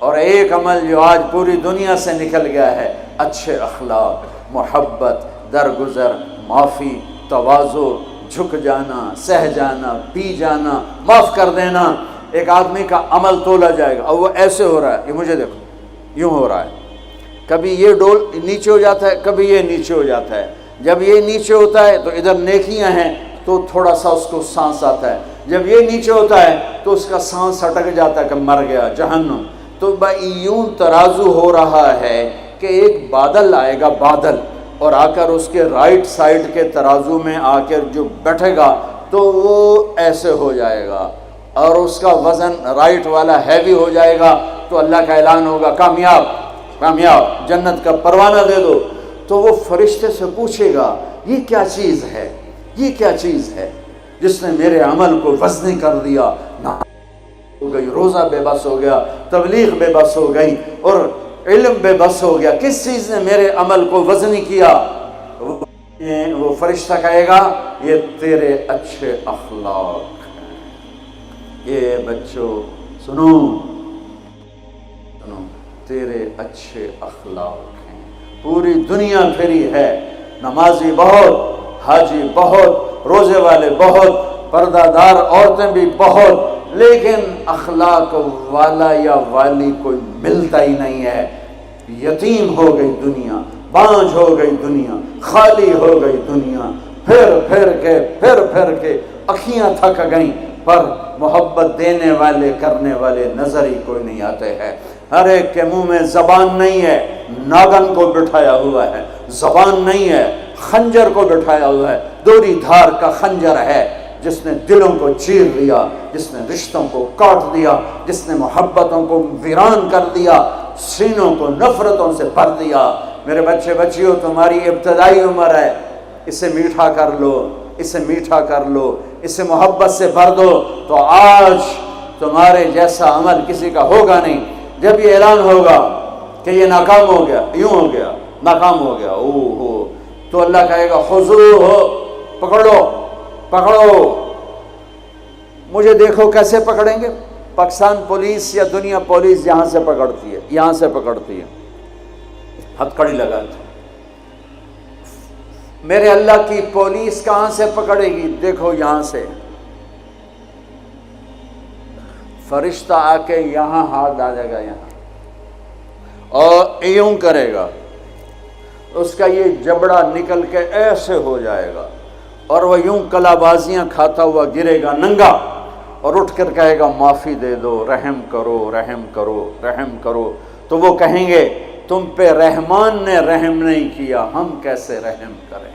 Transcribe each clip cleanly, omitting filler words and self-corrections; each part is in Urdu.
اور ایک عمل جو آج پوری دنیا سے نکل گیا ہے، اچھے اخلاق، محبت، درگزر، معافی، تواضع، جھک جانا، سہ جانا، پی جانا، معاف کر دینا۔ ایک آدمی کا عمل تولا جائے گا اور وہ ایسے ہو رہا ہے، یہ مجھے دیکھو یوں ہو رہا ہے، کبھی یہ ڈول نیچے ہو جاتا ہے، کبھی یہ نیچے ہو جاتا ہے۔ جب یہ نیچے ہوتا ہے تو ادھر نیکیاں ہیں تو تھوڑا سا اس کو سانس آتا ہے، جب یہ نیچے ہوتا ہے تو اس کا سانس اٹک جاتا ہے کہ مر گیا، جہنم۔ تو یوں ترازو ہو رہا ہے کہ ایک بادل آئے گا، بادل، اور آ کر اس کے رائٹ سائڈ کے ترازو میں آ کر جو بیٹھے گا تو وہ ایسے ہو جائے گا، اور اس کا وزن رائٹ والا ہیوی ہو جائے گا، تو اللہ کا اعلان ہوگا کامیاب، کامیاب، جنت کا پروانہ دے دو۔ تو وہ فرشتے سے پوچھے گا یہ کیا چیز ہے، یہ کیا چیز ہے جس نے میرے عمل کو وزنی کر دیا؟ ہو گئی، روزہ بے بس ہو گیا، تبلیغ بے بس ہو گئی، اور علم بے بس ہو گیا، کس چیز نے میرے عمل کو وزنی کیا؟ وہ فرشتہ کہے گا یہ تیرے اچھے اخلاق ہیں۔ یہ بچوں سنو، تیرے اچھے اخلاق ہیں۔ پوری دنیا پھری ہے، نمازی بہت، حاجی بہت، روزے والے بہت، پردہ دار عورتیں بھی بہت، لیکن اخلاق والا یا والی کوئی ملتا ہی نہیں ہے۔ یتیم ہو گئی دنیا، بانجھ ہو گئی دنیا، خالی ہو گئی دنیا، پھر کے اکھیاں تھک گئیں، پر محبت دینے والے کرنے والے نظر ہی کوئی نہیں آتے ہیں۔ ہر ایک کے منہ میں زبان نہیں ہے، ناگن کو بٹھایا ہوا ہے، زبان نہیں ہے، خنجر کو بٹھایا ہوا ہے، دوری دھار کا خنجر ہے، جس نے دلوں کو چیر دیا، جس نے رشتوں کو کاٹ دیا، جس نے محبتوں کو ویران کر دیا، سینوں کو نفرتوں سے بھر دیا۔ میرے بچے بچیوں، تمہاری ابتدائی عمر ہے، اسے میٹھا کر لو، اسے میٹھا کر لو، اسے محبت سے بھر دو، تو آج تمہارے جیسا عمل کسی کا ہوگا نہیں۔ جب یہ اعلان ہوگا کہ یہ ناکام ہو گیا، یوں ہو گیا، ناکام ہو گیا، تو اللہ کہے گا خذوہ، پکڑو پکڑو۔ مجھے دیکھو کیسے پکڑیں گے؟ پاکستان پولیس یا دنیا پولیس یہاں سے پکڑتی ہے، یہاں سے پکڑتی ہے، ہتھ کڑی لگاتی ہے۔ میرے اللہ کی پولیس کہاں سے پکڑے گی؟ دیکھو یہاں سے، فرشتہ آ کے یہاں ہاتھ ڈالے گا، یہاں، اور یوں کرے گا، اس کا یہ جبڑا نکل کے ایسے ہو جائے گا، اور وہ یوں کلا بازیاں کھاتا ہوا گرے گا ننگا، اور اٹھ کر کہے گا معافی دے دو، رحم کرو، رحم کرو، رحم کرو۔ تو وہ کہیں گے تم پہ رحمان نے رحم نہیں کیا، ہم کیسے رحم کریں؟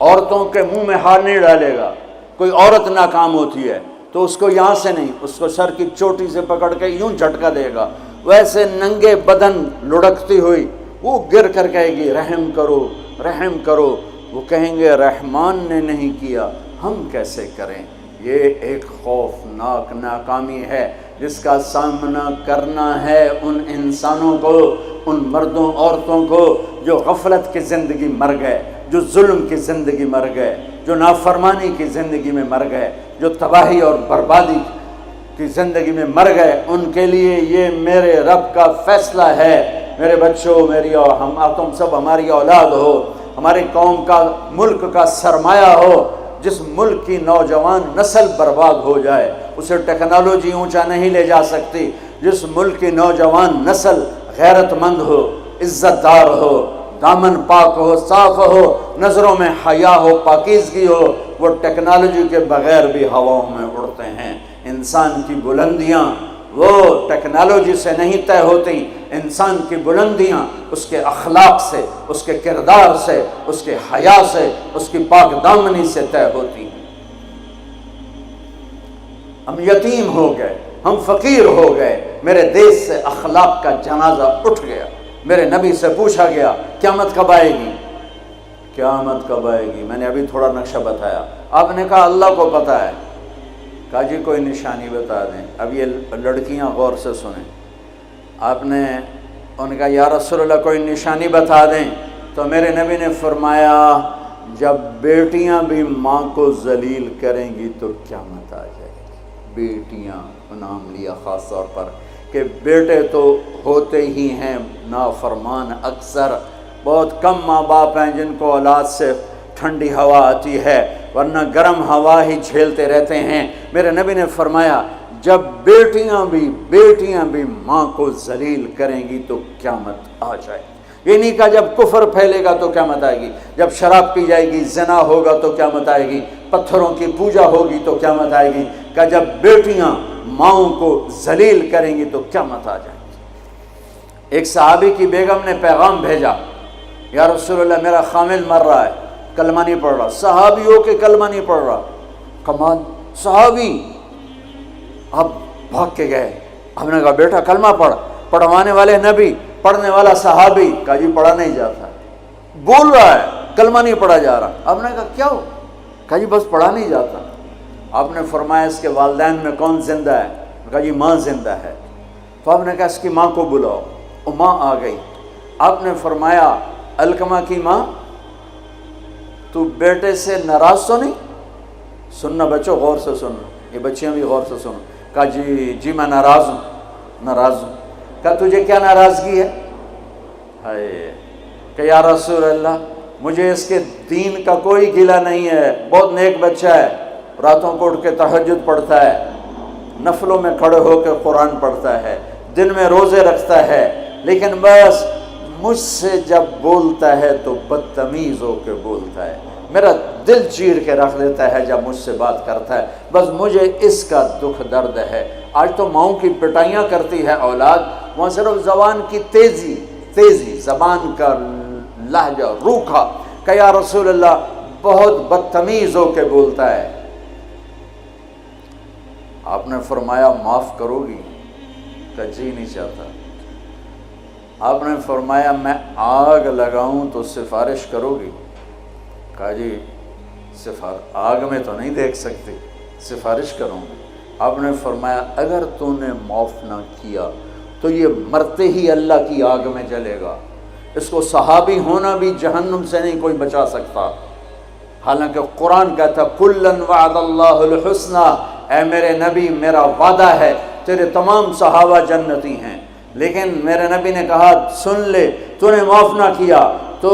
عورتوں کے منہ میں ہاتھ نہیں ڈالے گا۔ کوئی عورت ناکام ہوتی ہے تو اس کو یہاں سے نہیں، اس کو سر کی چوٹی سے پکڑ کے یوں جھٹکا دے گا، ویسے ننگے بدن لڑکتی ہوئی وہ گر کر کہے گی رحم کرو، رحم کرو۔ وہ کہیں گے رحمان نے نہیں کیا، ہم کیسے کریں؟ یہ ایک خوفناک ناکامی ہے جس کا سامنا کرنا ہے ان انسانوں کو، ان مردوں عورتوں کو جو غفلت کی زندگی مر گئے، جو ظلم کی زندگی مر گئے، جو نافرمانی کی زندگی میں مر گئے، جو تباہی اور بربادی کی زندگی میں مر گئے۔ ان کے لیے یہ میرے رب کا فیصلہ ہے۔ میرے بچوں، میری اور تم سب ہماری اولاد ہو، ہماری قوم کا، ملک کا سرمایہ ہو۔ جس ملک کی نوجوان نسل برباد ہو جائے اسے ٹیکنالوجی اونچا نہیں لے جا سکتی۔ جس ملک کی نوجوان نسل غیرت مند ہو، عزت دار ہو، دامن پاک ہو، صاف ہو، نظروں میں حیا ہو، پاکیزگی ہو، وہ ٹیکنالوجی کے بغیر بھی ہواؤں میں اڑتے ہیں۔ انسان کی بلندیاں وہ ٹیکنالوجی سے نہیں طے ہوتی، انسان کی بلندیاں اس کے اخلاق سے، اس کے کردار سے، اس کے حیا سے، اس کی پاک دامنی سے طے ہوتی ہیں۔ ہم یتیم ہو گئے، ہم فقیر ہو گئے، میرے دیش سے اخلاق کا جنازہ اٹھ گیا۔ میرے نبی سے پوچھا گیا قیامت کب آئے گی؟ قیامت کب آئے گی؟ میں نے ابھی تھوڑا نقشہ بتایا، آپ نے کہا اللہ کو پتہ ہے۔ کہا جی کوئی نشانی بتا دیں۔ اب یہ لڑکیاں غور سے سنیں۔ آپ نے ان کا یا رسول اللہ کوئی نشانی بتا دیں، تو میرے نبی نے فرمایا جب بیٹیاں بھی ماں کو ذلیل کریں گی تو قیامت آ جائے گی۔ بیٹیاں کو نام لیا خاص طور پر کہ بیٹے تو ہوتے ہی ہیں نافرمان اکثر، بہت کم ماں باپ ہیں جن کو اولاد سے ٹھنڈی ہوا آتی ہے، ورنہ گرم ہوا ہی جھیلتے رہتے ہیں۔ میرے نبی نے فرمایا جب بیٹیاں بھی ماں کو ذلیل کریں گی تو قیامت آ جائے گی۔ یہ نہیں کہا جب کفر پھیلے گا تو قیامت آئے گی، جب شراب پی جائے گی، زنا ہوگا تو قیامت آئے گی، پتھروں کی پوجا ہوگی تو قیامت آئے گی، کہ جب بیٹیاں ماؤں کو ذلیل کریں گی تو قیامت آ جائے گی۔ ایک صحابی کی بیگم نے پیغام بھیجا، یا رسول اللہ میرا خامل مر رہا ہے، کلمہ نہیں پڑھ رہا۔ صحابی ہو کے کلمہ نہیں پڑھ رہا، کمال، صحابی۔ اب بھاگ کے گئے، ہم نے کہا بیٹا کلمہ پڑھ، پڑھوانے والے نبی، پڑھنے والا صحابی، کہا جی پڑھا نہیں جاتا، بول رہا ہے کلمہ نہیں پڑھا جا رہا۔ ہم نے کہا کیا ہو؟ کہا جی بس پڑھا نہیں جاتا۔ آپ نے فرمایا اس کے والدین میں کون زندہ ہے؟ کہا جی ماں زندہ ہے۔ تو آپ نے کہا اس کی ماں کو بلاؤ، وہ ماں آ گئی۔ آپ نے فرمایا علقمہ کی ماں تو بیٹے سے ناراض تو نہیں؟ سننا بچوں، غور سے سننا، یہ بچیاں بھی غور سے سنو۔ کہا جی میں ناراض ہوں۔ کہا تجھے کیا ناراضگی ہے؟ ہائے، کہ یا رسول اللہ مجھے اس کے دین کا کوئی گلہ نہیں ہے، بہت نیک بچہ ہے، راتوں کو اٹھ کے تہجد پڑھتا ہے، نفلوں میں کھڑے ہو کے قرآن پڑھتا ہے، دن میں روزے رکھتا ہے، لیکن بس مجھ سے جب بولتا ہے تو بدتمیز ہو کے بولتا ہے، میرا دل چیر کے رکھ دیتا ہے جب مجھ سے بات کرتا ہے، بس مجھے اس کا دکھ درد ہے۔ آج تو ماؤں کی پٹائیاں کرتی ہے اولاد، وہاں صرف زبان کی تیزی، زبان کا لہجہ روکھا، کہ یا رسول اللہ بہت بدتمیز ہو کے بولتا ہے۔ آپ نے فرمایا معاف کرو گی؟ کہ جی نہیں چاہتا۔ آپ نے فرمایا میں آگ لگاؤں تو سفارش کرو گی؟ کہا جی آگ میں تو نہیں دیکھ سکتی، سفارش کروں گی۔ آپ نے فرمایا اگر تو نے معاف نہ کیا تو یہ مرتے ہی اللہ کی آگ میں جلے گا، اس کو صحابی ہونا بھی جہنم سے نہیں کوئی بچا سکتا، حالانکہ قرآن کہتا کلًا وعد اللہ الحسنى، اے میرے نبی میرا وعدہ ہے تیرے تمام صحابہ جنتی ہیں، لیکن میرے نبی نے کہا سن لے تو نے معاف نہ کیا تو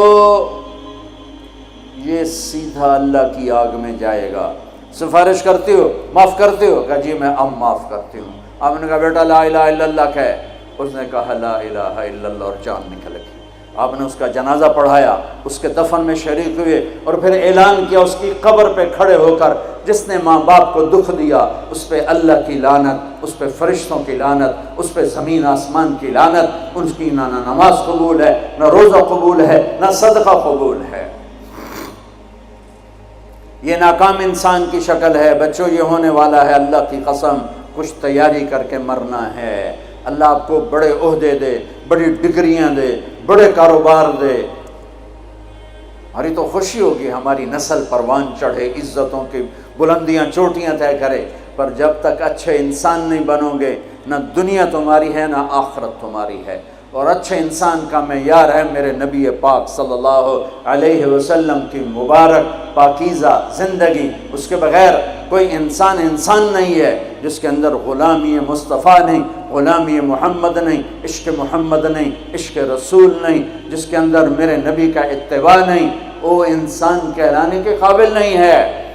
یہ سیدھا اللہ کی آگ میں جائے گا۔ سفارش کرتے ہو، معاف کرتے ہو؟ کہا جی میں اب معاف کرتی ہوں۔ آپ نے کہا بیٹا لا الہ الا اللہ کہے، اس نے کہا لا الہ الا اللہ اور جان نکل گئی۔ آپ نے اس کا جنازہ پڑھایا، اس کے دفن میں شریک ہوئے، اور پھر اعلان کیا اس کی قبر پہ کھڑے ہو کر جس نے ماں باپ کو دکھ دیا اس پہ اللہ کی لعنت، اس پہ فرشتوں کی لعنت، اس پہ زمین آسمان کی لعنت، ان کی نہ نماز قبول ہے، نہ روزہ قبول ہے، نہ صدقہ قبول ہے۔ یہ ناکام انسان کی شکل ہے بچوں، یہ ہونے والا ہے اللہ کی قسم، کچھ تیاری کر کے مرنا ہے۔ اللہ آپ کو بڑے عہدے دے، بڑی ڈگریاں دے، بڑے کاروبار دے، ہماری تو خوشی ہوگی ہماری نسل پروان چڑھے، عزتوں کی بلندیاں چوٹیاں طے کرے، پر جب تک اچھے انسان نہیں بنو گے نہ دنیا تمہاری ہے نہ آخرت تمہاری ہے۔ اور اچھے انسان کا معیار ہے میرے نبی پاک صلی اللہ علیہ وسلم کی مبارک پاکیزہ زندگی، اس کے بغیر کوئی انسان نہیں ہے جس کے اندر غلامی مصطفیٰ نہیں، غلامی محمد نہیں، عشق محمد نہیں، عشق رسول نہیں، جس کے اندر میرے نبی کا اتباع نہیں، وہ انسان کہلانے کے قابل نہیں ہے۔